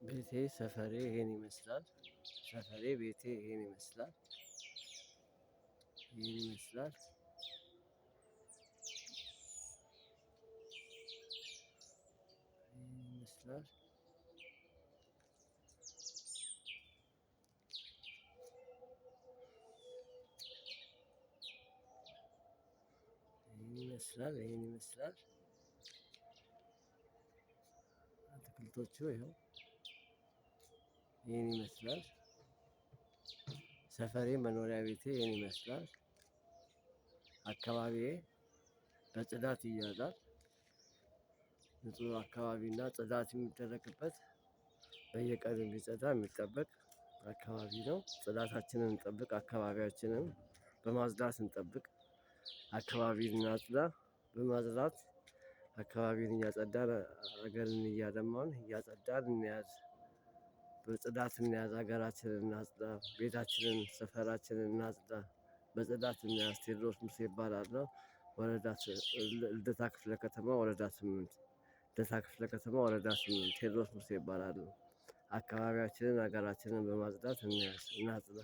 ቤቴ ሰፈሬ ይሄን ይመስላል። ሰፈሬ ቤቴ ይሄን ይመስላል። ይሄን ይመስላል። ይሄን ይመስላል። ይሄን ይመስላል። ይሄን ይመስላል። አትክልቶቹ ይኸው ይህን ይመስላል። ሰፈሬ መኖሪያ ቤቴ ይህን ይመስላል። አካባቢዬ በጽዳት ይያዛል። ንጹህ አካባቢና ጽዳት የሚደረግበት በየቀኑ የሚጸዳ የሚጠበቅ አካባቢ ነው። ጽዳታችንን እንጠብቅ። አካባቢያችንን በማጽዳት እንጠብቅ። አካባቢን እናጽዳ። በማጽዳት አካባቢን እያጸዳን ሀገርን እያለማን እያጸዳን እንያዝ። በጽዳት እንያዝ። ሀገራችንን እናጽዳ። ቤታችንን ሰፈራችንን እናጽዳ። በጽዳት እንያዝ። ቴዎድሮስ ሙሴ እባላለሁ። ወረዳ ልደታ ክፍለ ከተማ ወረዳ 8 ልደታ ክፍለ ከተማ ወረዳ 8 ቴዎድሮስ ሙሴ እባላለሁ። አካባቢያችንን ሀገራችንን በማጽዳት እንያዝ እናጽዳ።